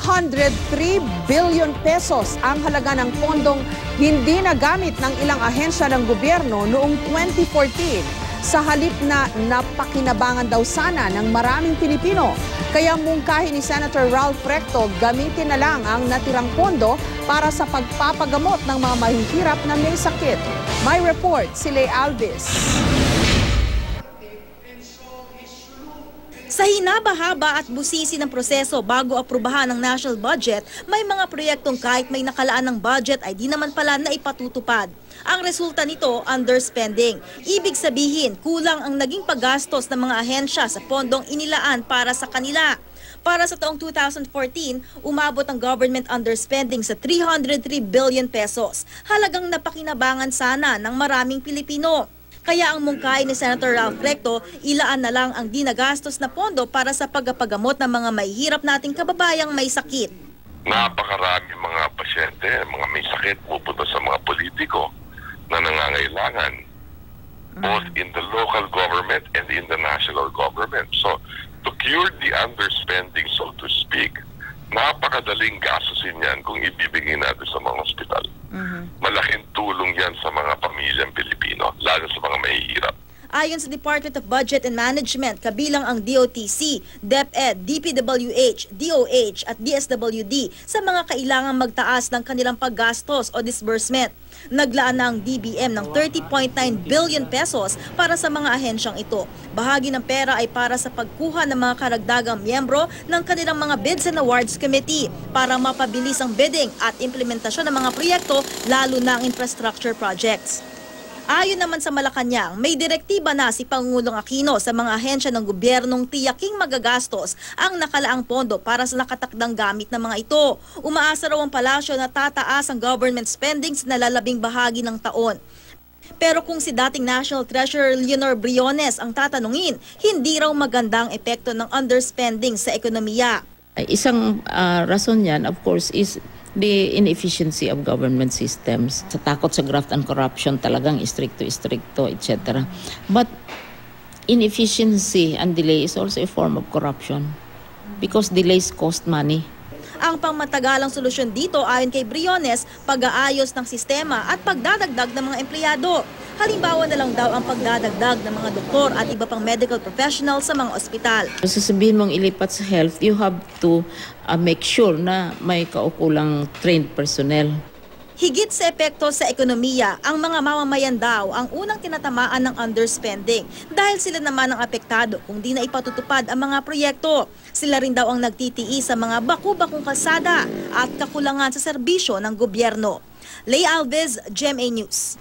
203 billion pesos ang halaga ng pondong hindi nagamit ng ilang ahensya ng gobyerno noong 2014 sa halip na napakinabangan daw sana ng maraming Pilipino. Kaya mungkahi ni Senator Ralph Recto gamitin na lang ang natirang pondo para sa pagpapagamot ng mga mahihirap na may sakit. May report si Lay Alvis. Sa hinaba-haba at busisi ng proseso bago aprubahan ng national budget, may mga proyektong kahit may nakalaan ng budget ay di naman pala naipatutupad. Ang resulta nito, underspending. Ibig sabihin, kulang ang naging paggastos ng mga ahensya sa pondong inilaan para sa kanila. Para sa taong 2014, umabot ang government underspending sa 303 billion pesos. Halagang napakinabangan sana ng maraming Pilipino. Kaya ang mungkahi ni Senator Ralph Recto, ilaan na lang ang dinagastos na pondo para sa pagpapagamot ng mga mahihirap nating kababayang may sakit. Napakarami mga pasyente, mga may sakit, pupunta sa mga politiko na nangangailangan, both in the local government and in the national government. So, to cure the underspending, so to speak, napakadaling gastusin yan kung ibibigay natin sa mga ospital. Malaking tulong yan sa mga pamilyang Pilipino, lalo sa mga mahihirap. Ayon sa Department of Budget and Management, kabilang ang DOTC, DepEd, DPWH, DOH at DSWD sa mga kailangang magtaas ng kanilang paggastos o disbursement. Naglaan na ang DBM ng 30.9 billion pesos para sa mga ahensyang ito. Bahagi ng pera ay para sa pagkuha ng mga karagdagang miyembro ng kanilang mga Bids and Awards Committee para mapabilis ang bidding at implementasyon ng mga proyekto, lalo na ang infrastructure projects. Ayon naman sa Malacanang, may direktiba na si Pangulong Aquino sa mga ahensya ng gobyernong tiyaking magagastos ang nakalaang pondo para sa nakatakdang gamit ng mga ito. Umaasa raw ang palasyo na tataas ang government spending sa nalalabing bahagi ng taon. Pero kung si dating National Treasurer Leonor Briones ang tatanungin, hindi raw magandang epekto ng underspending sa ekonomiya. Isang rason yan, of course, is the inefficiency of government systems. Sa takot sa graft and corruption, talagang istrikto, etc. But inefficiency and delay is also a form of corruption because delays cost money. Ang pangmatagalang solusyon dito ayon kay Briones, pag-aayos ng sistema at pagdadagdag ng mga empleyado. Halimbawa na lang daw ang pagdadagdag ng mga doktor at iba pang medical professionals sa mga ospital. Sasabihin mong ilipat sa health, you have to make sure na may kaukulang trained personnel. Higit sa epekto sa ekonomiya, ang mga mamamayan daw ang unang tinatamaan ng underspending dahil sila naman ang apektado kung di na ipatutupad ang mga proyekto. Sila rin daw ang nagtitiis sa mga baku-bakong kalsada at kakulangan sa serbisyo ng gobyerno. Lay Alvis, GMA News.